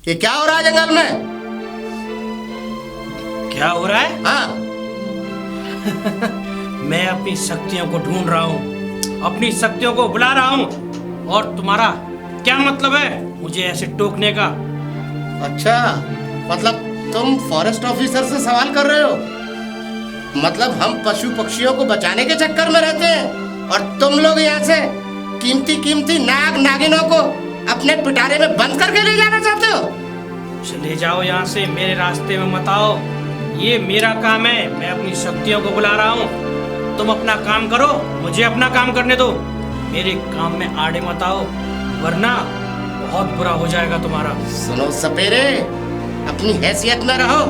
ये क्या हो रहा है जंगल में? क्या हो रहा है? हाँ। मैं अपनी शक्तियों को ढूंढ रहा हूँ, अपनी शक्तियों को बुला रहा हूँ। और तुम्हारा क्या मतलब है मुझे ऐसे टोकने का? अच्छा, मतलब तुम फॉरेस्ट ऑफिसर से सवाल कर रहे हो? मतलब हम पशु पक्षियों को बचाने के चक्कर में रहते हैं और तुम लोग यहाँ से कीमती कीमती नाग नागिनों को अपने पिटारे में बंद करके ले जाना चाहते हो? चले जाओ यहाँ से, मेरे रास्ते में मत आओ। ये मेरा काम है, मैं अपनी शक्तियों को बुला रहा हूँ। तुम अपना काम करो, मुझे अपना काम करने दो। मेरे काम में आड़े मत आओ, वरना बहुत बुरा हो जाएगा तुम्हारा। सुनो सपेरे, अपनी हैसियत में रहो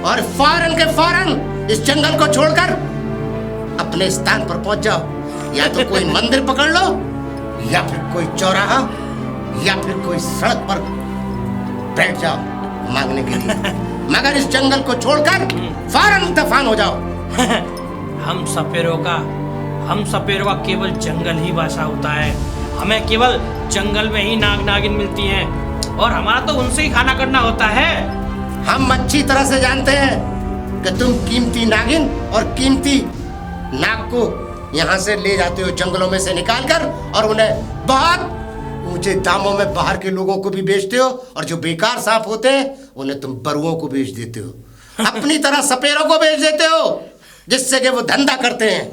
और फौरन के फौरन इस जंगल को छोड़कर अपने स्थान पर पहुंच जाओ। या तो कोई मंदिर पकड़ लो, या फिर कोई चौराहा, या फिर कोई सड़क पर बैठ जाओ मांगने के लिए। मगर इस जंगल को छोड़कर फौरन दफन हो जाओ। हम सपेरों का केवल जंगल ही भाषा होता है। हमें केवल जंगल में ही नाग नागिन मिलती हैं और हमारा तो उनसे ही खाना करना होता है। हम अच्छी तरह से जानते हैं कि तुम कीमती नागिन और कीमती नाग को यहाँ से ले जाते हो जंगलों में से निकालकर, और उन्हें बहुत ऊंचे दामों में बाहर के लोगों को भी बेचते हो, और जो बेकार सांप होते हैं उन्हें तुम बरुओं को बेच देते हो। अपनी तरह सपेरों को बेच देते हो, जिससे कि वो धंधा करते हैं।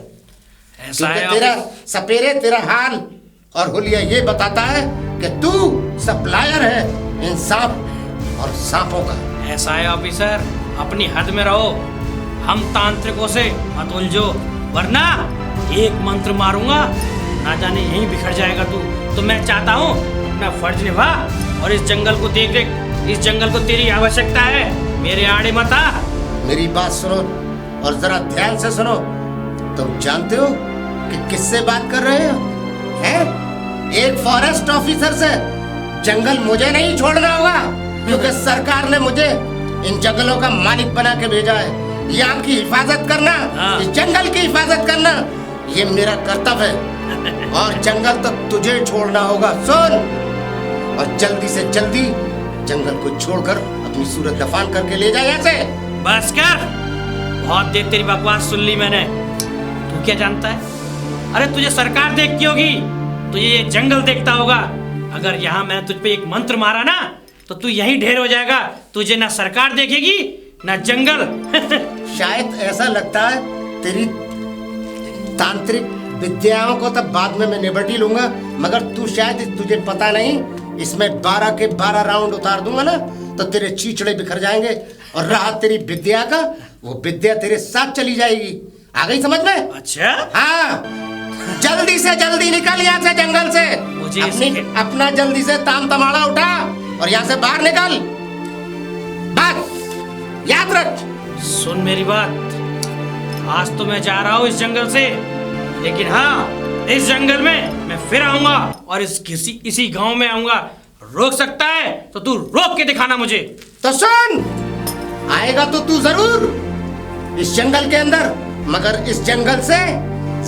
ऐसा है तेरा सपेरे, तेरा हाल और हुलिया ये बताता है कि तू सप्लायर है इन सांप और सांपों का। ऐसा है ऑफिसर, अपनी हद में रहो। हम तांत्रिकों से मत उलझो, वरना एक मंत्र मारूंगा, ना जाने यहीं बिखर जाएगा तू। तो मैं चाहता हूँ अपना फर्ज निभा और इस जंगल को देख। इस जंगल को तेरी आवश्यकता है, मेरे आड़े मत आ। मेरी बात सुनो और जरा ध्यान से सुनो। तुम जानते हो कि किससे बात कर रहे हो? हैं? एक फॉरेस्ट ऑफिसर से। जंगल मुझे नहीं छोड़ना होगा, क्योंकि सरकार ने मुझे इन जंगलों का मालिक बना के भेजा है। यहाँ की हिफाजत करना, इस जंगल की हिफाजत करना, ये मेरा कर्तव्य है। और जंगल तक तुझे छोड़ना होगा, सुन। और जल्दी से जल्दी जंगल को छोड़कर अपनी सूरत दफन करके ले जा यहाँ से। बस कर, बहुत देर तेरी बकवास सुन ली मैंने। तू क्या जानता है? अरे तुझे सरकार देखती होगी, तुझे ये जंगल देखता होगा। अगर यहाँ मैं तुझ पे एक मंत्र मारा ना, तो तू यहीं ढेर हो जाएगा। तुझे ना सरकार देखेगी ना जंगल। शायद ऐसा लगता है। तेरी तांत्रिक विद्याओं को तब बाद में मैं निबट ही लूंगा, मगर तू शायद, तुझे पता नहीं, इसमें 12 के 12 राउंड उतार दूंगा ना, तो तेरे चीचड़े बिखर जाएंगे। और रहा तेरी विद्या का, वो विद्या तेरे साथ चली जाएगी। आ गई समझ में? अच्छा हाँ, जल्दी से जल्दी निकल यहाँ से जंगल से। मुझे अपना जल्दी से ताम तमाड़ा उठा और यहाँ से बाहर निकल। बात याद रख। सुन मेरी बात, आज तो मैं जा रहा हूँ इस जंगल से, लेकिन हाँ, इस जंगल में मैं फिर आऊंगा और इसी गांव में आऊंगा। रोक सकता है तो तू रोक के दिखाना मुझे। तो सुन, आएगा तो तू जरूर इस जंगल के अंदर, मगर इस जंगल से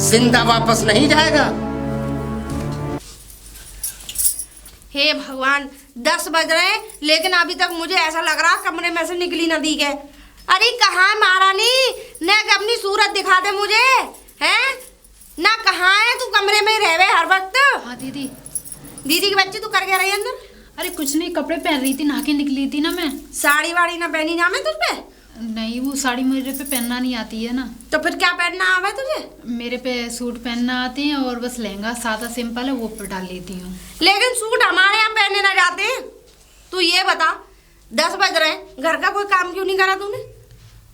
जिंदा वापस नहीं जाएगा। हे भगवान, 10 बज रहे हैं, लेकिन अभी तक मुझे ऐसा लग रहा कमरे में से निकली ना दी गए। अरे कहाँ है महारानी? ने अपनी सूरत दिखा दे मुझे, हैं? ना कहाँ है तू? कमरे में ही रहे हर वक्त। हाँ दीदी। दीदी की बच्ची तू कर क्या रही है अंदर? अरे कुछ नहीं, कपड़े पहन रही थी, नहा के निकली थी ना मैं। साड़ी वाड़ी ना पहनी जा मैं तुझ पे? नहीं, वो साड़ी मेरे पे पहनना नहीं आती है ना। तो फिर क्या पहनना आवा है तुझे? मेरे पे सूट पहनना आते हैं और बस लहंगा सादा सिंपल है वो पर डाल लेती हूँ। लेकिन सूट हमारे यहाँ पहनने ना जाते हैं। तू ये बता, 10 बज रहे हैं, घर का कोई काम क्यों नहीं करा तूने?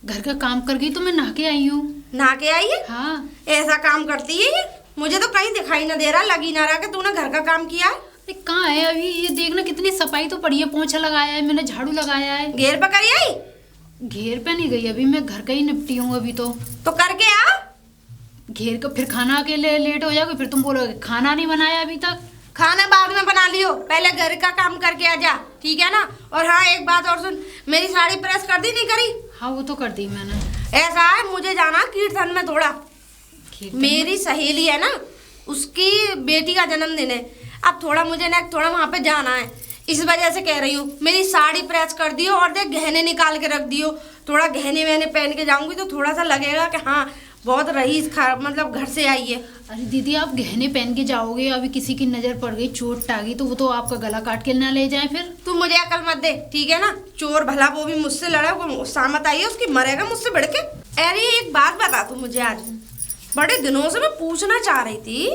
घर का काम कर गई तो मैं नहा के आई हूँ। नहा के आई है? हाँ। ऐसा काम करती है ये? मुझे तो कहीं दिखाई ना दे रहा, लगी ना रहा कि तूने घर का काम किया है। अरे कहाँ है अभी? ये देखना कितनी सफाई तो पड़ी है, पोंछा लगाया है मैंने, झाड़ू लगाया है। घेर पकड़ी आई? घेर पे नहीं गई अभी, मैं घर का ही निपटी हूँ अभी। तो करके आ। घेर का फिर खाना के लिए लेट हो जाओगे, फिर तुम बोलोगे खाना नहीं बनाया अभी तक। खाना बाद में बना लियो, पहले घर का काम करके आ जा, ठीक है ना? और हाँ, एक बात और सुन, मेरी साड़ी प्रेस कर दी नहीं करी? हाँ वो तो कर दी मैंने। ऐसा है, मुझे जाना कीर्तन में थोड़ा। मेरी सहेली है ना, उसकी बेटी का जन्मदिन है। अब थोड़ा मुझे ना थोड़ा वहाँ पे जाना है। इस वजह से कह रही हूँ, मेरी साड़ी प्रेस कर दियो और देख गहने निकाल के रख दियो। थोड़ा गहने वहने पहन के जाऊंगी तो थोड़ा सा लगेगा कि हाँ बहुत रईस मतलब घर से आई है। अरे दीदी आप गहने पहन के जाओगे, अभी किसी की नजर पड़ गई, चोट आ गई तो वो तो आपका गला काट के ना ले जाए फिर। तू मुझे अकल मत दे, ठीक है ना। चोर भला वो भी मुझसे लड़ा, वो सामत आई है उसकी, मरेगा मुझसे बढ़ के। अरे एक बात बता तू मुझे, आज बड़े दिनों से मैं पूछना चाह रही थी,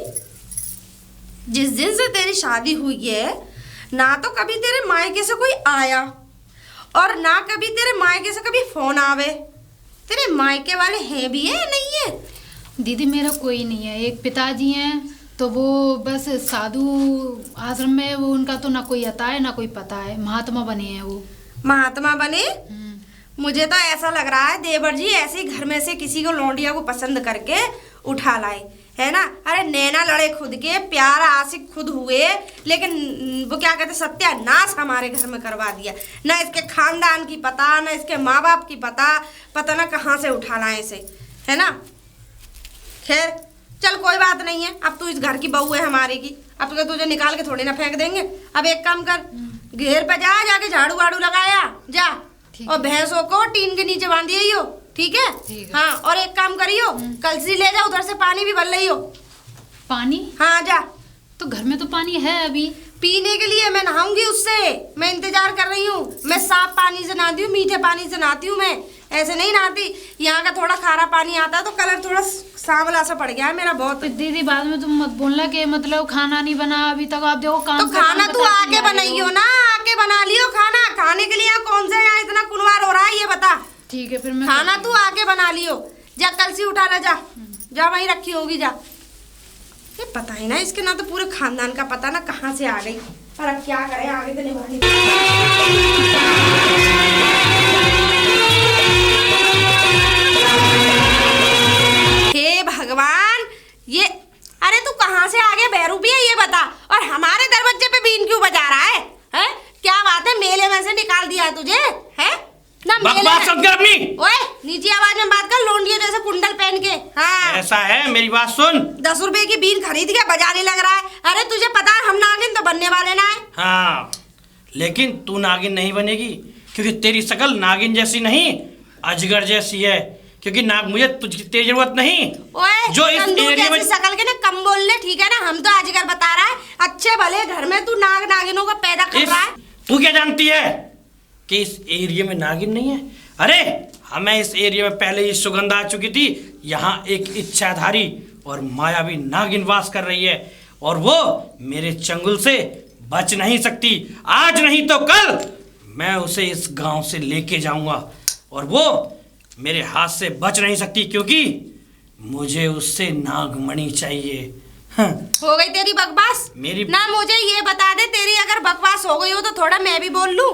जिस दिन से तेरी शादी हुई है ना तो कभी तेरे मायके से कोई आया और ना कभी तेरे मायके से कभी फोन आवे। तेरे मायके वाले हैं भी है नहीं है? दीदी मेरा कोई नहीं है, एक पिताजी हैं तो वो बस साधु आश्रम में, वो उनका तो ना कोई आता है ना कोई पता है, महात्मा बने हैं वो। महात्मा बने? मुझे तो ऐसा लग रहा है देवर जी ऐसे ही घर में से किसी को लौंडिया को पसंद करके उठा लाए, है ना। अरे नैना लड़े खुद के, प्यार आशिक खुद हुए, लेकिन वो क्या कहते सत्यानाश हमारे घर में करवा दिया। ना इसके खानदान की पता, ना इसके माँ बाप की पता ना कहाँ से उठा लाए इसे, है ना। खैर चल कोई बात नहीं है, अब तू इस घर की बहू है हमारे की, अब तो तुझे निकाल के थोड़ी ना फेंक देंगे। अब एक काम कर, घेर पे जाके झाड़ू वाड़ू लगाया जा, और भैंसों को टीन के नीचे बांध दियो, ठीक है? हाँ, और एक काम करियो, कलसी ले जा, उधर से पानी भी भर लियो। पानी? हाँ जा। तो घर में तो पानी है अभी। पीने के लिए मैं नहाऊंगी उससे, मैं इंतजार कर रही हूँ। मैं साफ पानी से नहाती हूँ, मीठे पानी से नहाती हूँ, मैं ऐसे नहीं नहाती। यहाँ का थोड़ा खारा पानी आता है तो कलर थोड़ा सांवला सा पड़ गया है मेरा बहुत। दीदी बाद में तुम मत बोलना कि मतलब खाना नहीं बना अभी तक, आप देखो काम तो खाना तू आके बनाइयो ना, आके बना लियो खाना। खाने के लिए यहाँ कौन सा यहाँ इतना कुनवार हो रहा है ये बता। ठीक है फिर मैं खाना तू आके बना लियो, जा कलसी उठा ले, जा वहीं रखी होगी जा। ये पता ही ना इसके, ना तो पूरे खानदान का पता ना कहाँ से आ गई, पर अब क्या करें, आगे तो निभानी। हे भगवान, ये अरे तू कहाँ से आ गया बेरूपी है ये बता, और हमारे दरवाजे पे बीन क्यों बजा रहा है? हैं? क्या बात है, मेले में से निकाल दिया है तुझे? हैं? ना बकवास मत कर अपनी। ओए नीची आवाज में बात कर, लोंडियों जैसे कुंडल पहन के। हाँ ऐसा है, मेरी बात सुन। 10 रुपए की बीन खरीद के बजाने लग रहा है। अरे तुझे पता है हम नागिन तो बनने वाले ना है। हाँ, लेकिन तू नागिन नहीं बनेगी, क्योंकि तेरी शकल नागिन जैसी नहीं अजगर जैसी है। क्योंकि मुझे तुझकी तेरी जरूरत नहीं। ओए जो इस एरिया में शकल के ना कम बोल ले, ठीक है ना। हम तो अजगर बता रहा है, अच्छे भले घर में तू नागिनों को पैदा कर रहा है। तू क्या जानती है कि इस एरिया में नागिन नहीं है? अरे हमें इस एरिया में पहले ही सुगंध आ चुकी थी। यहाँ एक इच्छाधारी और मायावी नागिन वास कर रही है, और वो मेरे चंगुल से बच नहीं सकती। आज नहीं तो कल मैं उसे इस गांव से लेके जाऊंगा, और वो मेरे हाथ से बच नहीं सकती, क्योंकि मुझे उससे नागमणि चाहिए। हो गई तेरी बकवास मेरी ना। मुझे ये बता दे, तेरी अगर बकवास हो गई हो तो थोड़ा मैं भी बोल लूं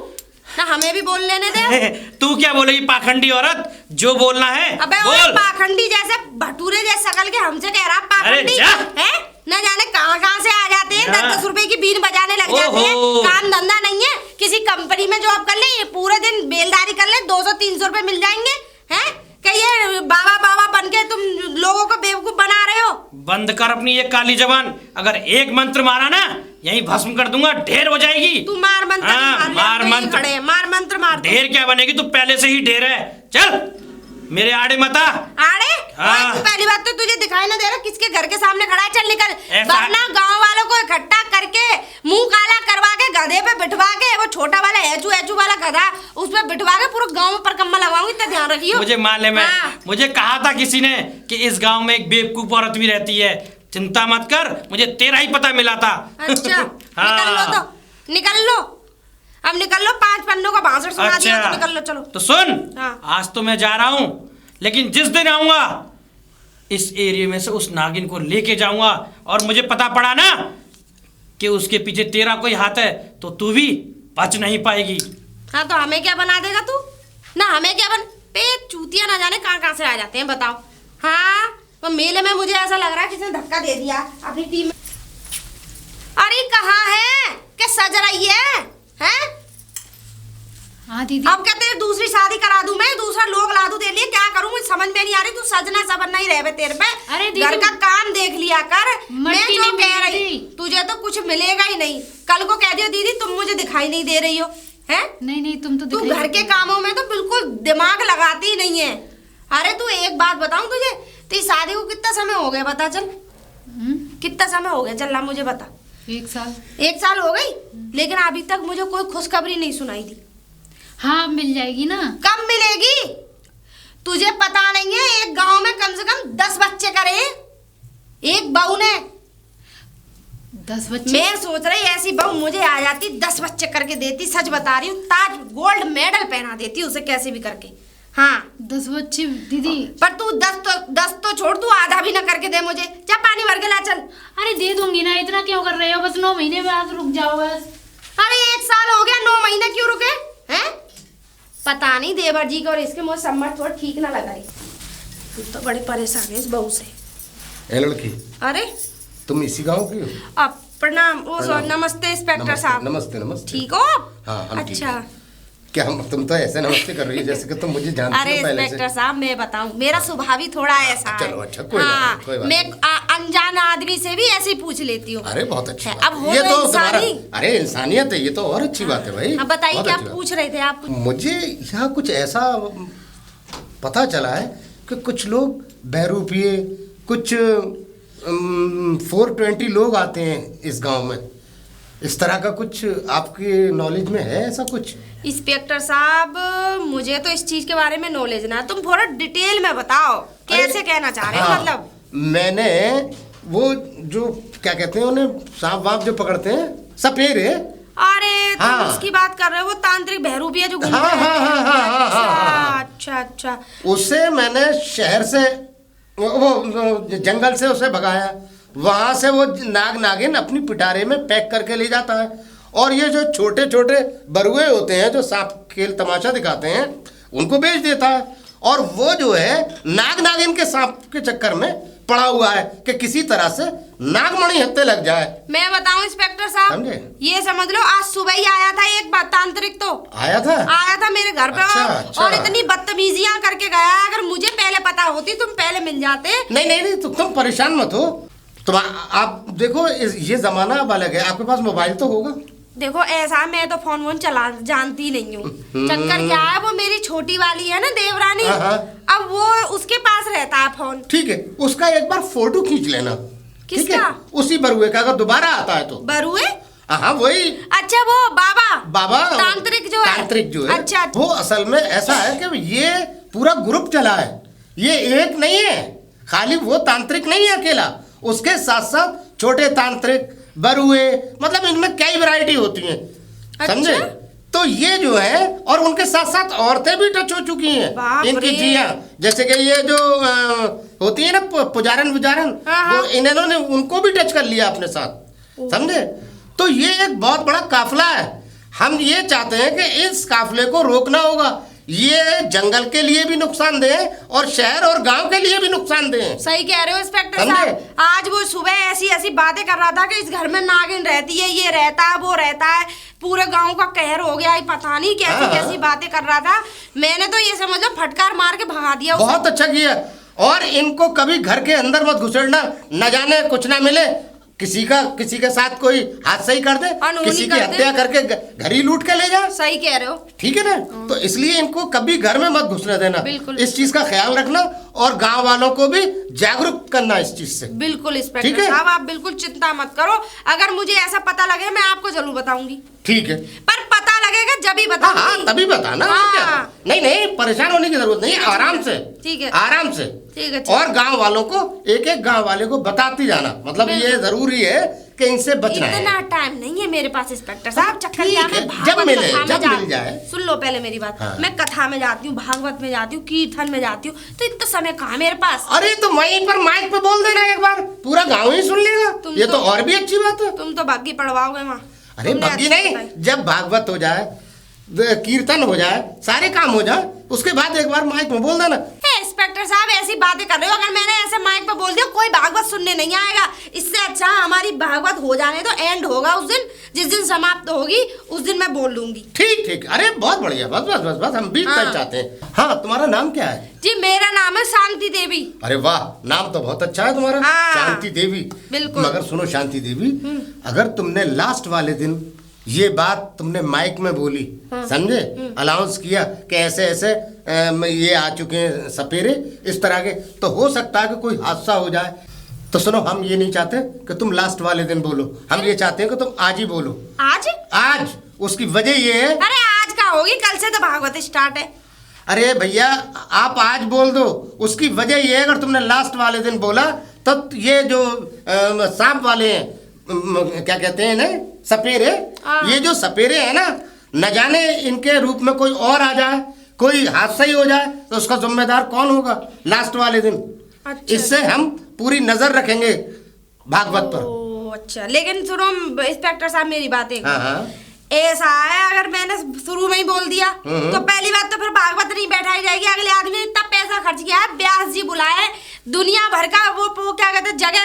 ना, हमें भी बोल लेने दे। तू क्या बोलेगी पाखंडी औरत? जो बोलना है अबे बोल। पाखंडी जैसे भटूरे जैसे शकल के हमसे कह रहा पाखंडी है? न जाने कहाँ से आ जाते हैं, 10 रुपए की बीन बजाने लग जाते हैं। काम धंधा नहीं है, किसी कंपनी में जॉब कर ले, पूरे दिन बेलदारी कर ले, 200-300 रुपए मिल जाएंगे। हैं? कहिए बाबा बाबा बन के तुम लोगों को बेवकूफ बना रहे हो। बंद कर अपनी ये काली जबान। अगर एक मंत्र मारा ना, यहीं भस्म कर दूंगा, ढेर हो जाएगी। तू मार मंत्र। हाँ, मार मंत्र। मार मंत्र मार। ढेर क्या बनेगी, तू पहले से ही ढेर है। चल मेरे आड़े मता। आड़े? हाँ। पहली बात तो तुझे दिखाई ना दे रहा किसके घर के सामने खड़ा है। चल निकल, ऐसा- वरना गांव वालों को इकट्ठा करके मुंह काला करवा के गधे पे बिठवा के, वो छोटा वाला एचू वाला गधा उस पे बिठवा के पूरे गांव में परकम्मा लगाऊंगी। इतना ध्यान रखियो। मुझे मालूम है। हाँ। मुझे कहा था किसी ने कि इस गांव में एक बेवकूफ औरत भी रहती है। चिंता मत कर, मुझे तेरा ही पता मिला था। अच्छा निकल लो तो, निकल लो अब, निकल लो। 5 पन्नों का भाषण सुना दिया तो निकल लो। चलो तो सुन, हाँ। आज तो मैं जा रहा हूँ, लेकिन जिस दिन आऊंगा इस एरिया में से उस नागिन को लेके जाऊंगा, और मुझे पता पड़ा ना कि उसके पीछे तेरा कोई हाथ है, तो तू भी बच नहीं पाएगी। हाँ तो हमें क्या बना देगा तू? ना हमें क्या पेट चूतिया ना जाने कहाँ से आ जाते हैं, बताओ। हाँ तो मेले में मुझे ऐसा लग रहा है किसी ने धक्का दे दिया अपनी टीम में। अरे कहाँ है? क्या सज रही है? हैं? हाँ दीदी। अब क्या तेरी दूसरी शादी शादी करा दूं मैं, दूसरा लोग ला दूं तेरे लिए, क्या करूं मुझे समझ में नहीं आ रही। तू सजना सवरना ही रहे तेरे पे। अरे दीदी, घर का काम देख लिया कर। मैं मटकी जो नहीं कह मिलती। रही तुझे तो कुछ मिलेगा ही नहीं। कल को कह दियो दीदी तुम मुझे दिखाई नहीं दे रही हो, हैं? नहीं तुम तो तू दिखाई घर के कामों में तो बिल्कुल दिमाग लगाती ही नहीं है। अरे तू एक बात बताऊं तुझे, तेरी शादी को कितना समय हो गया बता चल? कितना समय हो गया चल ना मुझे बता। 1 साल। 1 साल हो गई, लेकिन अभी तक मुझे कोई खुशखबरी नहीं सुनाई दी। हाँ मिल जाएगी ना। कब मिलेगी? तुझे पता नहीं है एक गांव में कम से कम 10 बच्चे करे एक बहू ने। 10 बच्चे? मैं सोच रही ऐसी बहू मुझे आ जाती 10 बच्चे करके देती। सच बता रही हूँ, ताज गोल्ड मेडल पहना देती उसे कैसे भी करके। हाँ 10 बच्चे दीदी। पर तू 10 तो छोड़, तू आधा भी ना करके दे मुझे। जा पानी भर के ला चल। अरे दे दूंगी ना, इतना क्यों कर रहे हो? बस 9 महीने बाद रुक जाओ बस। अरे 1 साल हो गया, 9 महीने क्यों रुके हैं? पता नहीं देवर जी को और इसके मुझे सम्मत थोड़ा ठीक ना लगा रही। तू तो बड़े परेशान है इस बहू से। ए लड़की, अरे तुम इसी गांव की हो? अब प्रणाम। ओ प्रणाम। नमस्ते इंस्पेक्टर साहब। नमस्ते नमस्ते। ठीक हो आप? हाँ हम ठीक अच्छा। हैं। क्या तुम तो ऐसे नमस्ते कर रही है जैसे कि तुम मुझे जानती अरे हो पहले इंस्पेक्टर से। साहब मैं बताऊं, मेरा स्वभाव ही थोड़ा ऐसा है। चलो अच्छा, कोई बात नहीं, कोई बात मैं नहीं। अनजान आदमी से भी ऐसे ही पूछ लेती हूँ। अरे बहुत अच्छी बात अब है। हो ये गए तो तुम्हारा, इंसानी। अरे इंसानियत है, ये तो और अच्छी बात है भाई। अब बताइए बहुत क्या अच्छी बात। पूछ रहे थे आप? मुझे यहाँ कुछ ऐसा पता चला है कि कुछ लोग बहरूपिये, कुछ 420 लोग आते हैं इस गांव में। इस तरह का कुछ आपके नॉलेज में है ऐसा कुछ? इंस्पेक्टर साहब मुझे तो इस चीज के बारे में नॉलेज ना, तुम थोड़ा डिटेल में बताओ कैसे कहना चाह रहे हो। हाँ, मतलब मैंने वो जो क्या कहते हैं उन्हें, सांप वाप जो पकड़ते हैं, सपेरे। अरे तुम हाँ। उसकी बात कर रहे हो, वो तांत्रिक बहरूपिया जो घूमते हाँ, रहते हाँ, हैं। हाँ, हाँ, हाँ, हाँ। अच्छा अच्छा। उसे मैंने शहर से वो जंगल से उसे भगाया। वहां से वो नाग नागिन अपनी पिटारे में पैक करके ले जाता है। और ये जो छोटे छोटे बरुए होते हैं जो सांप खेल तमाशा दिखाते हैं, उनको बेच देता है। और वो जो है नाग नागिन के सांप के चक्कर में पड़ा हुआ है कि किसी तरह से नागमणि हत्ते लग जाए। मैं बताऊं इंस्पेक्टर साहब, समझे? ये समझ लो आज सुबह ही आया था एक तांत्रिक। तो आया था मेरे घर पे। अच्छा, अच्छा। और इतनी बदतमीजियां करके गया। अगर मुझे पहले पता होती तुम पहले मिल जाते। नहीं तुम परेशान मत हो। तुम आप देखो ये जमाना अब अलग है। आपके पास मोबाइल तो होगा? देखो ऐसा, मैं तो फोन वोन चला जानती नहीं हूँ। चक्कर क्या है, वो मेरी छोटी वाली है ना देवरानी, हाँ, हाँ। अब वो उसके पास रहता है फोन। ठीक है, उसका एक बार फोटो खींच लेना। ठीक किसका? है? उसी बरुए का, अगर दोबारा आता है तो। बरुए? हाँ वही। अच्छा वो बाबा तांत्रिक जो है। तांत्रिक जो है। अच्छा। वो असल में ऐसा है कि ये पूरा ग्रुप चला है। ये एक नहीं है, खाली वो तांत्रिक नहीं है अकेला, उसके साथ साथ छोटे तांत्रिक, बरुए, मतलब इनमें कई वैरायटी होती हैं। अच्छा? समझे? तो ये जो है, और उनके साथ साथ औरतें भी टच हो चुकी बाप हैं इनकी रे। जियां। जैसे कि ये जो होती है ना पुजारन विजारन, हाँ, वो इन्होंने उनको भी टच कर लिया अपने साथ। समझे? तो ये एक बहुत बड़ा काफिला है। हम ये चाहते हैं कि इस काफिले को रोकना होगा। ये जंगल के लिए भी नुकसानदेह और शहर और गांव के लिए भी नुकसानदेह। सही कह रहे हो इंस्पेक्टर समझे? साहब। आज वो सुबह ऐसी ऐसी बातें कर रहा था कि इस घर में नागिन रहती है, ये रहता है, वो रहता है, पूरे गांव का कहर हो गया है, पता नहीं कैसी हाँ। कैसी बातें कर रहा था। मैंने तो ये समझ लो फटकार मार के भगा दिया उसे। बहुत अच्छा किया। और इनको कभी घर के अंदर मत घुसेड़ना, न जाने कुछ ना मिले, किसी के साथ कोई हादसा ही कर दे, अनहोनी किसी की कर दे। हत्या करके घर ही लूट के ले जाए। सही कह रहे हो। ठीक है ना? तो इसलिए इनको कभी घर में मत घुसने देना। बिल्कुल। इस चीज का ख्याल रखना और गांव वालों को भी जागरूक करना इस चीज से। बिल्कुल ठीक इंस्पेक्टर है? साहब आप बिल्कुल चिंता मत करो। अगर मुझे ऐसा पता लगे मैं आपको जरूर बताऊंगी। ठीक है। पर पता लगेगा जब ही हाँ बताऊंगी। तभी बताना। हाँ। क्या? नहीं परेशान होने की जरूरत नहीं, आराम से। ठीक है। आराम से। ठीक है। और गांव वालों को, एक एक गांव वाले को बताती जाना। मतलब ये जरूरी है कि इनसे बचना है। इतना टाइम नहीं है मेरे पास इंस्पेक्टर साहब। चक्कर ठीक क्या, है, मैं जब भागवत मिले, कथा में जब जा- मिल जाए। सुन लो पहले मेरी बात। हाँ। मैं कथा में जाती हूँ, भागवत में जाती हूँ, कीर्तन में जाती हूँ, तो इतना समय कहाँ मेरे पास। अरे तो वहीं पर माइक पे बोल देना एक बार, पूरा गांव ही सुन लेगा। ये तो और भी अच्छी बात है। तुम तो बागी पड़वाओगे वहाँ। अरे बग्गी नहीं, जब भागवत हो जाए, कीर्तन हो जाए, सारे काम हो जाए, उसके बाद एक बार माइक में बोल देना। इंस्पेक्टर साहब ऐसी बातें कर रहे हो, अगर मैंने ऐसे माइक पे बोल दिया कोई भागवत सुनने नहीं आएगा। इससे अच्छा हमारी भागवत हो जाने तो एंड होगा उस दिन, जिस दिन समाप्त होगी उस दिन मैं बोल लूंगी। ठीक ठीक, अरे बहुत बढ़िया, बस बस बस बस, हम भी हाँ। चाहते हैं। हाँ, तुम्हारा नाम क्या है? जी मेरा नाम है शांति देवी। अरे वाह, नाम तो बहुत अच्छा है तुम्हारा, हाँ। शांति देवी। बिल्कुल। मगर सुनो शांति देवी, अगर तुमने लास्ट वाले दिन ये बात तुमने माइक में बोली, समझे, अनाउंस किया कि ऐसे ऐसे ये आ चुके हैं सपेरे इस तरह के, तो हो सकता है कि कोई हादसा हो जाए। तो सुनो, हम ये नहीं चाहते कि तुम लास्ट वाले दिन बोलो, हम ये चाहते हैं कि तुम आज ही बोलो। आज? आज। उसकी वजह ये है, अरे आज का होगी, कल से तो भागवत स्टार्ट है। अरे भैया आप आज बोल दो। उसकी वजह ये है, अगर तुमने लास्ट वाले दिन बोला तो ये जो सांप वाले हैं, क्या कहते हैं ना, सपेरे, ये जो सपेरे हैं ना, न जाने इनके रूप में कोई और आ जाए, कोई हादसा ही हो जाए, तो उसका जिम्मेदार कौन होगा लास्ट वाले दिन। अच्छा, इससे हम पूरी नजर रखेंगे भागवत पर। ओ अच्छा, लेकिन सुनो इंस्पेक्टर साहब मेरी बातें। हाँ हाँ, ऐसा है, अगर मैंने शुरू में ही बोल दिया तो पहली बात तो फिर भागवत नहीं बैठाई जाएगी। अगले आदमी ने इतना पैसा खर्च किया है, व्यास जी बुलाए, दुनिया भर का वो क्या कहते हैं जगह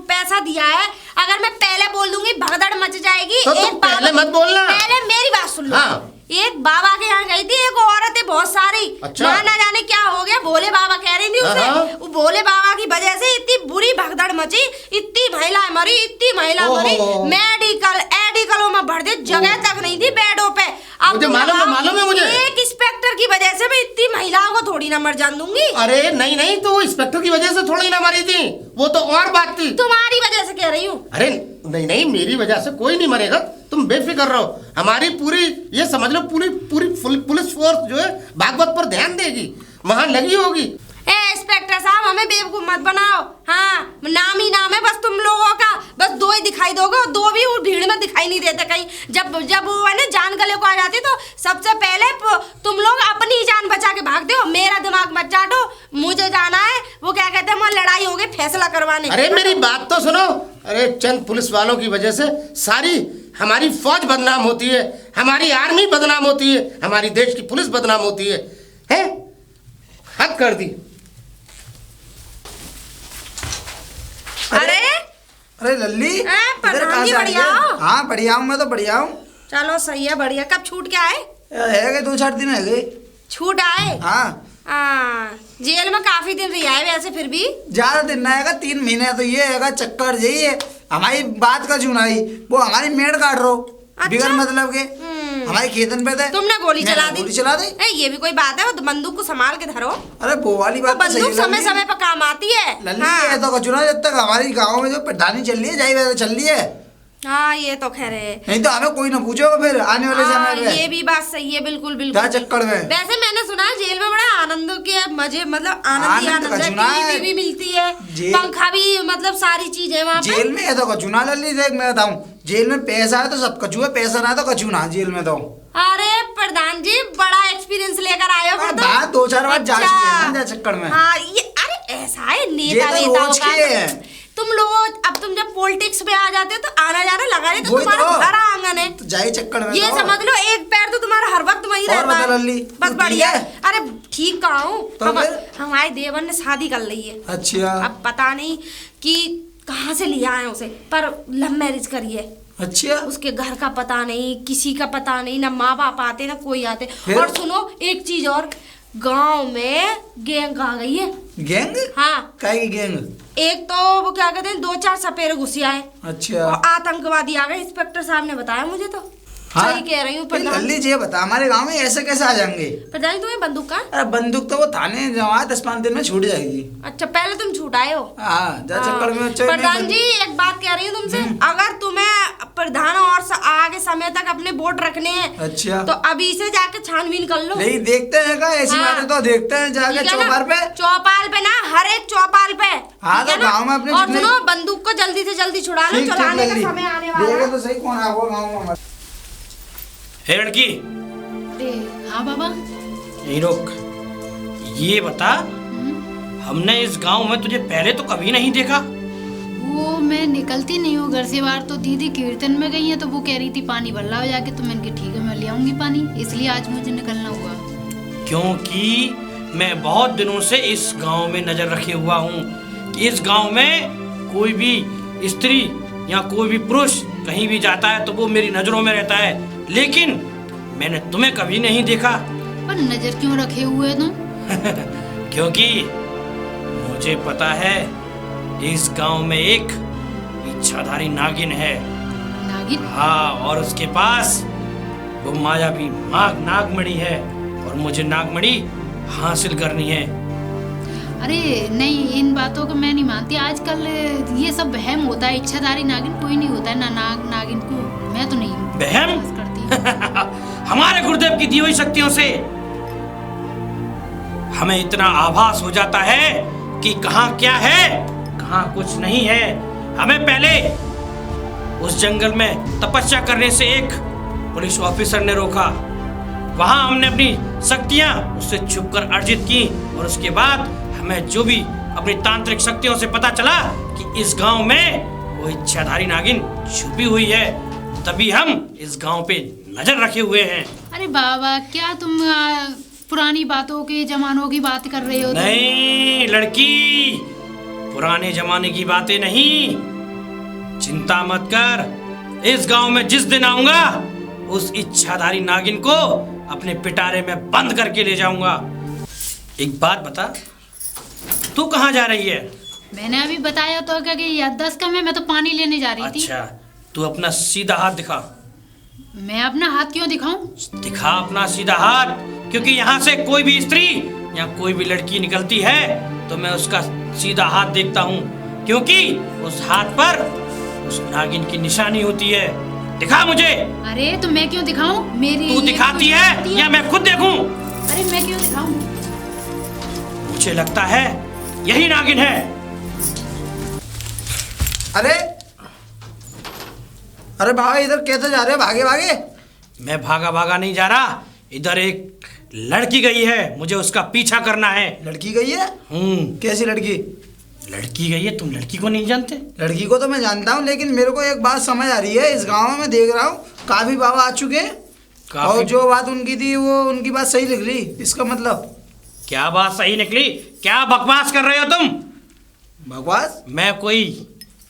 पैसा दिया है, अगर मैं पहले बोल दूंगी भगदड़ मच जाएगी। तो तुम पहले मत बोलना, पहले मेरी बात सुन लो। हाँ। एक बाबा के यहाँ गई थी, एक औरत है बहुत सारी। अच्छा। वहाँ ना जाने क्या हो गया, भोले बाबा कह रही थी उसे, वो भोले बाबा की वजह से इतनी बुरी भगदड़ मची, इतनी महिला मरी, इतनी महिला मरी, मेडिकलों में भर दे, जगह तक नहीं थी बेडों पे। अब मुझे मालूम है मुझे। एक इंस्पेक्टर की वजह से मैं इतनी महिलाओं को थोड़ी ना मर जान दूंगी। अरे नहीं नहीं, तो वो इंस्पेक्टर की वजह से थोड़ी ना मरी थी, वो तो और बात थी। तुम्हारी वजह से कह रही हूँ। अरे नहीं नहीं, मेरी वजह से कोई नहीं मरेगा, तुम बेफिक्र रहो। हमारी पूरी, ये समझ लो, पूरी पुलिस फोर्स जो है भागवत पर ध्यान देगी, वहां लगी होगी। ए इंस्पेक्टर साहब, हमें बेवकूफ मत बनाओ। हाँ, नाम ही नाम है बस तुम लोगों का, बस दो ही दिखाई दोगे, दो भी वो भीड़ में दिखाई नहीं देते कहीं। जब वो है ना जान गले को आ जाती तो सबसे पहले तुम लोग अपनी ही जान बचा के भागते हो। मेरा दिमाग मत चाटो, मुझे जाना है, वो क्या कहते हैं, वहाँ लड़ाई हो गई फैसला करवाने। अरे मेरी बात तो सुनो। अरे चंद पुलिस वालों की वजह से सारी हमारी फौज बदनाम होती है, हमारी आर्मी बदनाम होती है, हमारी देश की पुलिस बदनाम होती है। हैं? हद कर दी। अरे लल्ली, इधर कहाँ से आ रही है? हाँ बढ़िया हूँ, मैं तो बढ़िया हूँ। चलो सही है, बढ़िया। कब छूट के आए? है गए 2-4 दिन है गए। छूट आए? हाँ। जेल में काफी दिन रही है वैसे, फिर भी ज्यादा दिन ना आएगा, 3 महीने। तो ये है चक्कर यही है, हमारी बात का चुनाई, वो हमारी मेड़ काट रहो। अच्छा? बिगर मतलब के हमारे खेतन पे थे, तुमने गोली चला दी। गोली चला दी। ये भी कोई बात है? वो बंदूक को संभाल के धरो। अरे वो वाली बात तो बंदूक समय समय पर काम आती है। लल्ली ये तो चुना, जब तक हमारी गाँव में जो प्रधानी चल रही है, जाई वैसे चल रही है। हाँ ये तो खैर है, नहीं तो हमें कोई ना पूछोगा फिर आने वाले समय में। ये भी बात सही है, बिल्कुल बिल्कुल। क्या चक्कर में? वैसे मैंने सुना है जेल में बड़ा आनंद के मजे, मतलब आनंद आनंद का चुना है। टीवी भी मिलती है, पंखा भी, मतलब सारी चीजें वहाँ पे। जेल में ये तो कचू ना लल्ली, देख मैं बताऊँ, जेल में पैसा है तो सब कचू है, पैसा ना तो कचू ना जेल में तो। अरे प्रधान जी बड़ा एक्सपीरियंस लेकर आए हो फिर तो। बात 2-4 बार जा चुकी है ना चक्कर में। हाँ ये, अरे ऐसा है नेता तो वेताओं रोज का। के है। तुम लोग अब तुम जब पॉलिटिक्स में आ जाते हो तो आना जाना लगा रहे, तो वही तुम्हारा तो। घर आंगन है, तो जाए चक्कर में ये तो। समझ लो, एक पैर तो तुम्हारा हर वक्त वहीं और रहता बता है। लल्ली, बस तू बढ़िया। ठीक है? अरे ठीक कहा हूँ। तो फिर? हमारे देवर ने शादी कर ली है। अच्छा। अब पता नहीं कि कहाँ से लिया है उसे, पर लव मैरिज करी है। अच्छा। उसके घर का पता नहीं, किसी का पता नहीं, ना माँ बाप आते ना कोई आते। फिर? और सुनो एक चीज और, गांव में गैंग आ गई है। गैंग? हाँ। काय की गैंग? एक तो वो क्या कहते हैं, 2-4 सपेरे घुस आए। अच्छा। और आतंकवादी आ गए, इंस्पेक्टर साहब ने बताया मुझे तो। हाँ? सही कह रही हूँ फिर प्रधान। लल्ली जी बता, हमारे गांव में ऐसे कैसे आ जाएंगे? प्रधान तुम्हें बंदूक का? अरे बंदूक तो वो थाने जमा 10-5 दिन में छूट जाएगी। अच्छा पहले तुम छूटाए हो। हाँ जा चक्कर में। प्रधान जी एक बात कह रही हूँ तुमसे, अगर तुम्हें प्रधान और आगे समय तक अपने वोट रखने हैं, अच्छा, तो अभी से जाके छानबीन कर लो। नहीं देखते हैं का ऐसी हाँ। बातें तो देखते हैं जाके ठीक है ना? चौपाल पे। चौपाल पे ना, हर एक चौपाल पे। हाँ, ठीक है तो ना? गाँव में अपने और जितने- सुनो बंदूक को जल्दी से जल्दी छुड़ा लो, चलाने का समय आने वाला देखे है। तो सही कौन आपको गाँव में। हे लड़की, अरे हाँ बाबा। यहीं रोक। ये बता, हमने इस गांव में तुझे पहले तो कभी नहीं देखा। वो मैं निकलती नहीं हूँ घर से बाहर, तो दीदी कीर्तन में गई है तो वो कह रही थी पानी भर लाओ जाके, तो मैंने कहा ठीक है मैं ले आऊंगी पानी, इसलिए आज मुझे निकलना हुआ। क्योंकि मैं बहुत दिनों से इस गांव में नजर रखे हुआ हूँ कि इस गांव में कोई भी स्त्री या कोई भी पुरुष कहीं भी जाता है तो वो मेरी नजरों में रहता है, लेकिन मैंने तुम्हें कभी नहीं देखा। पर नजर क्यों रखे हुए तुम? क्योंकि मुझे पता है इस गांव में एक इच्छाधारी नागिन है। नागिन? हाँ, और उसके पास वो मायावी नागमणि है और मुझे नागमणि हासिल करनी है। अरे नहीं, इन बातों को मैं नहीं मानती। आजकल ये सब वहम होता है। इच्छाधारी नागिन कोई नहीं होता है ना, नागिन को मैं तो नहीं वहम विश्वास करती। हमारे गुरुदेव की दी हुई शक्तियों से हमें इतना आभास हो जाता है कि कहाँ क्या है कहाँ कुछ नहीं है। हमें पहले उस जंगल में तपस्या करने से एक पुलिस ऑफिसर ने रोका। वहां हमने अपनी शक्तियां उससे छुपकर अर्जित की और उसके बाद हमें जो भी अपनी तांत्रिक शक्तियों से पता चला कि इस गांव में वो इच्छाधारी नागिन छुपी हुई है, तभी हम इस गांव पे नजर रखे हुए हैं। अरे बाबा, क्या तुम पुरानी बातों के जमानों की बात कर रहे हो? नहीं लड़की, पुराने जमाने की बातें नहीं। चिंता मत कर, इस गांव में जिस दिन आऊंगा उस इच्छाधारी नागिन को अपने पिटारे में बंद करके ले जाऊंगा। एक बात बता, तू कहाँ जा रही है? मैंने अभी बताया तो क्या कि 10 का मैं तो पानी लेने जा रही थी। अच्छा, तू अपना सीधा हाथ दिखा। मैं अपना हाथ क्यों दिखाऊं? दिखा अपना सीधा हाथ, क्योंकि यहाँ से कोई भी स्त्री या कोई भी लड़की निकलती है तो मैं उसका सीधा हाथ देखता हूँ, क्योंकि उस हाथ पर उस नागिन की निशानी होती है। दिखा मुझे। अरे तो मैं क्यों दिखाऊं? मेरी तू दिखाती है या मैं खुद देखूं? अरे मैं क्यों दिखाऊं? मुझे लगता है यही नागिन है। अरे अरे बाबा, इधर कैसे जा रहे हो? भागे भागे? मैं भागा भागा नहीं जा रहा, इधर एक लड़की गई है, मुझे उसका पीछा करना है। लड़की गई है? कैसी लड़की? लड़की गई है, तुम लड़की को नहीं जानते? लड़की को तो मैं जानता हूँ, लेकिन मेरे को एक बात समझ आ रही है। इस गांव में मैं देख रहा हूँ काफी बाबा आ चुके हैं और जो बात उनकी थी वो उनकी बात सही निकली। इसका मतलब क्या बात सही निकली? क्या बकवास कर रहे हो तुम? बकवास? मैं कोई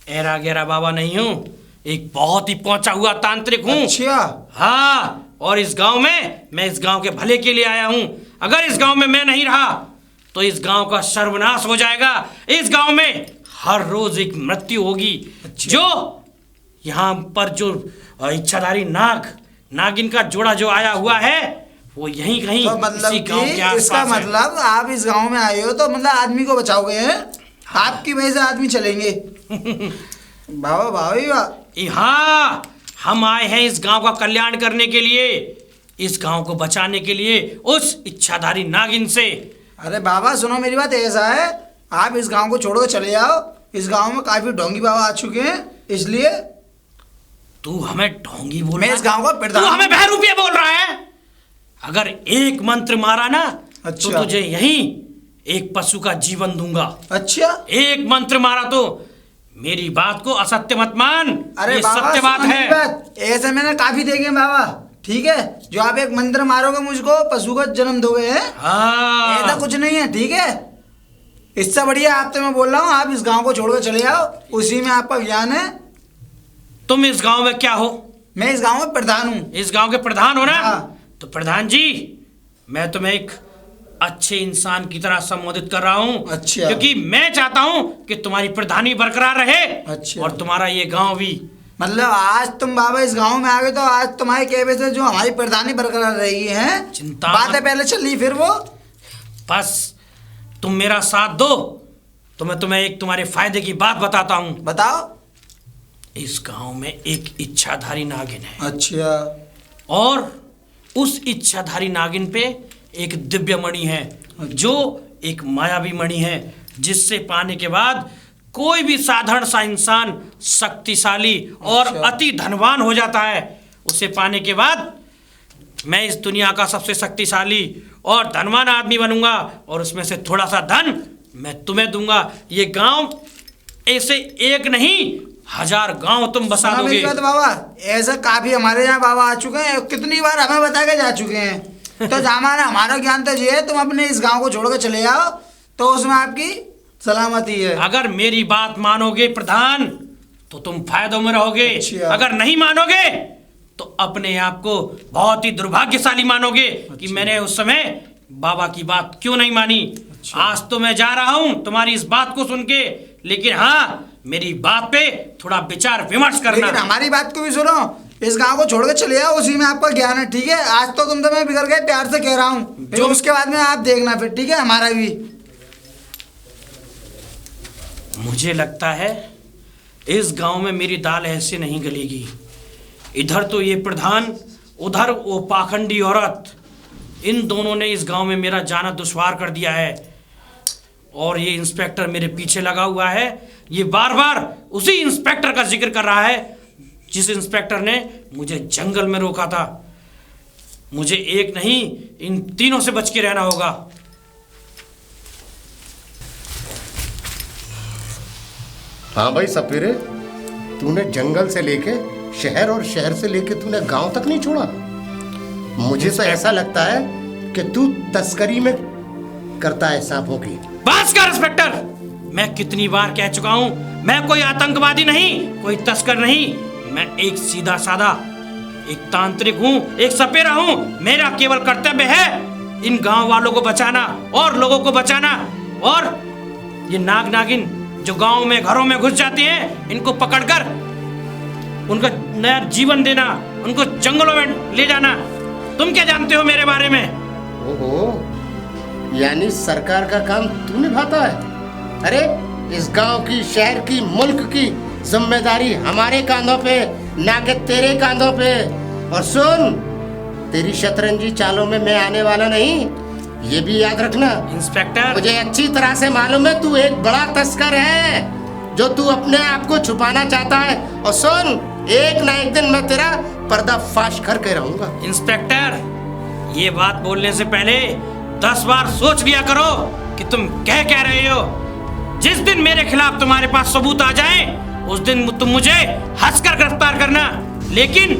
ऐरा गैरा बाबा नहीं हूँ, एक बहुत ही पहुंचा हुआ तांत्रिक हूँ। अच्छा। हाँ, और इस गांव में मैं इस गांव के भले के लिए आया हूँ। अगर इस गांव में मैं नहीं रहा तो इस गांव का सर्वनाश हो जाएगा। इस गांव में हर रोज एक मृत्यु होगी। अच्छा। जो यहाँ पर जो इच्छाधारी नागिन का जोड़ा जो आया हुआ है वो यहीं कहीं तो मतलब इसी गांव के आसपास इसका है। मतलब आप इस गांव में आए हो तो मतलब आदमी को बचाओगे हैं? हाँ। आपकी वजह से आदमी चलेंगे। बाबा बाबा, हाँ, हम आए हैं इस गांव का कल्याण करने के लिए, इस गांव को बचाने के लिए उस इच्छाधारी नागिन से। अरे बाबा सुनो, मेरी बात ऐसा है, आप इस गांव को छोड़ो चले जाओ। इस गांव में काफी ढोंगी बाबा आ चुके हैं, इसलिए। तू हमें ढोंगी बोल मैं रहा इस गांव का है? प्रधान। तू हमें बहरूपिया बोल रहा है? अगर एक मंत्र मारा ना अच्छा। तो तुझे यहीं एक पशु का जीवन दूंगा। अच्छा। एक मंत्र मारा तो मेरी बात को असत्य मत मान। अरे ये बाबा सत्य बात सुनो मेरी है। बात। ऐसे मैंने काफी देखे हैं बाबा, ठीक है? जो आप एक मंत्र मारोगे मुझको पशु का जन्म दोगे हैं, हाँ, ऐसा कुछ नहीं है, ठीक है? इससे बढ़िया आप तो मैं बोल रहा हूँ आप इस गांव को छोड़कर चले जाओ, उसी में आपका ज्ञान है। तुम इस गांव में क्या हो? मैं इस गांव में प्रधान हूँ। इस गांव के प्रधान हो ना? हाँ। तो प्रधान जी, मैं तुम्हें एक अच्छे इंसान की तरह संबोधित कर रहा हूँ। अच्छा। क्योंकि मैं चाहता हूँ कि तुम्हारी प्रधानी बरकरार रहे। अच्छा। और तुम्हारा ये गांव भी। मतलब आज तुम बाबा इस गांव में आ गए तो आज तुम्हारे कहने से जो हमारी प्रधानी बरकरार रही है, चिंता बातें मत। पहले चल रही फिर वो। बस तुम मेरा साथ दो तो मैं तुम्हें एक तुम्हारे फायदे की बात बताता हूँ। बताओ। इस गांव में एक इच्छाधारी नागिन है। अच्छा। और उस इच्छाधारी नागिन पे एक दिव्य मणि है, जो एक मायावी मणि है, जिससे पाने के बाद कोई भी साधारण सा इंसान शक्तिशाली और अच्छा। अति धनवान हो जाता है। उसे पाने के बाद मैं इस दुनिया का सबसे शक्तिशाली और धनवान आदमी बनूंगा और उसमें से थोड़ा सा धन मैं तुम्हें दूंगा। ये गांव ऐसे एक नहीं 1000 गांव तुम बसा सुना दोगे। मेरी बात बाबा, ऐसा काफी हमारे यहाँ बाबा आ चुके हैं, कितनी बार हमें बता के जा चुके हैं। तो जामाना हमारा ज्ञान तो ये है, तुम अपने इस गांव को छोड़ के चले जाओ तो उसमें आपकी सलामती है। अगर मेरी बात मानोगे प्रधान तो तुम फायदों में रहोगे, अच्छा। अगर नहीं मानोगे तो अपने आप को बहुत ही दुर्भाग्यशाली मानोगे कि मैंने उस समय बाबा की बात क्यों नहीं मानी। आज तो मैं जा रहा हूं तुम्हारी इस बात को सुन के, लेकिन हाँ मेरी बात पे थोड़ा विचार विमर्श करना। लेकिन हमारी बात को भी सुनो, इस गांव को छोड़ के चले जाओ, उसी में आपका ज्ञान है, ठीक है। आज तो तुम तो मैं बिगड़ गए, प्यार से कह रहा हूँ, जो उसके बाद में आप देखना फिर, ठीक है। हमारा भी मुझे लगता है इस गांव में मेरी दाल ऐसे नहीं गलेगी। इधर तो ये प्रधान, उधर वो पाखंडी औरत, इन दोनों ने इस गांव में मेरा जाना दुश्वार कर दिया है। और ये इंस्पेक्टर मेरे पीछे लगा हुआ है, ये बार बार उसी इंस्पेक्टर का जिक्र कर रहा है जिस इंस्पेक्टर ने मुझे जंगल में रोका था। मुझे एक नहीं इन तीनों से बच के रहना होगा। हाँ भाई सपेरे, तूने जंगल से लेके शहर और शहर से लेके तूने गांव तक नहीं छोड़ा। मुझे तो ऐसा लगता है कि तू तस्करी में करता है सांपों की। बस कर इंस्पेक्टर, मैं कितनी बार कह चुका हूं, मैं कोई आतंकवादी नहीं, कोई तस्कर नहीं, मैं एक सीधा साधा एक तांत्रिक हूं, एक सपेरा हूं। मेरा केवल कर्तव्य है इन गांव वालों को बचाना और लोगों को बचाना। और ये नाग नागिन जो गांव में घरों में घुस जाती हैं, इनको पकड़कर उनका नया जीवन देना, उनको जंगलों में ले जाना। तुम क्या जानते हो मेरे बारे में? ओहो, यानी सरकार का काम तू निभाता है। अरे इस गांव की, शहर की, मुल्क की जिम्मेदारी हमारे कांधों पे, ना कि तेरे कांधों पे। और सुन, तेरी शतरंजी चालों में मैं आने वाला नहीं, ये भी याद रखना। इंस्पेक्टर, मुझे अच्छी तरह से मालूम है तू एक बड़ा तस्कर है जो तू अपने आप को छुपाना चाहता है। और सुन, एक ना एक दिन मैं तेरा पर्दाफाश करके रहूंगा। इंस्पेक्टर, ये बात बोलने से पहले 10 बार सोच लिया करो कि तुम कह रहे हो। जिस दिन मेरे खिलाफ तुम्हारे पास सबूत आ जाए, उस दिन तुम मुझे हंसकर गिरफ्तार करना। लेकिन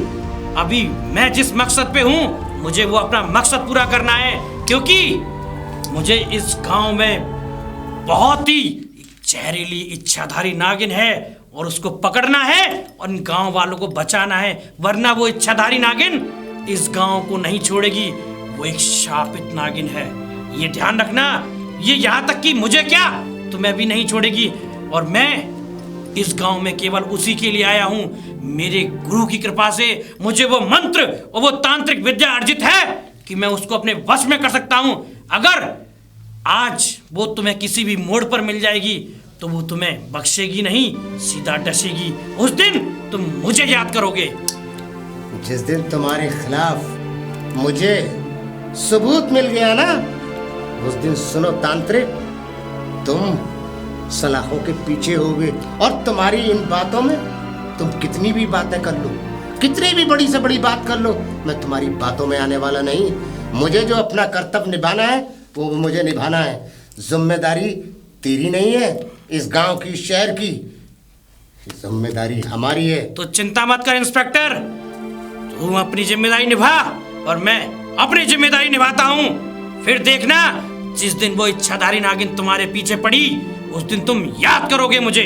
अभी मैं जिस मकसद पे हूँ, मुझे वो अपना मकसद पूरा करना है, क्योंकि मुझे इस गांव में बहुत ही जहरीली इच्छाधारी नागिन है और उसको पकड़ना है और इन गांव वालों को बचाना है, वरना वो इच्छाधारी नागिन इस गांव को नहीं छोड़ेगी। वो एक शापित नागिन है, ये ध्यान रखना। ये यहाँ तक कि मुझे क्या, तुम्हें भी नहीं छोड़ेगी। और मैं इस गांव में केवल उसी के लिए आया हूँ। मेरे गुरु की कृपा से मुझे वो मंत्र और वो तांत्रिक विद्या अर्जित है कि मैं उसको अपने वश में कर सकता हूँ। अगर आज वो तुम्हें किसी भी मोड़ पर मिल जाएगी तो वो तुम्हें बख्शेगी नहीं, सीधा डसेगी। उस दिन तुम मुझे याद करोगे। जिस दिन तुम्हारे खिलाफ मुझे सबूत मिल गया ना, उस दिन सुनो तांत्रिक, तुम सलाखों के पीछे होगे। और तुम्हारी इन बातों में, तुम कितनी भी बातें कर लो, कितनी भी बड़ी से बड़ी बात कर लो, मैं तुम्हारी बातों में आने वाला नहीं। मुझे जो अपना कर्तव्य निभाना है वो मुझे निभाना है। जिम्मेदारी तेरी नहीं है, इस गांव की, शहर की जिम्मेदारी हमारी है। तो चिंता मत कर इंस्पेक्टर, तुम अपनी जिम्मेदारी निभा और मैं अपनी जिम्मेदारी निभाता हूँ। फिर देखना, जिस दिन वो इच्छाधारी नागिन तुम्हारे पीछे पड़ी, उस दिन तुम याद करोगे मुझे।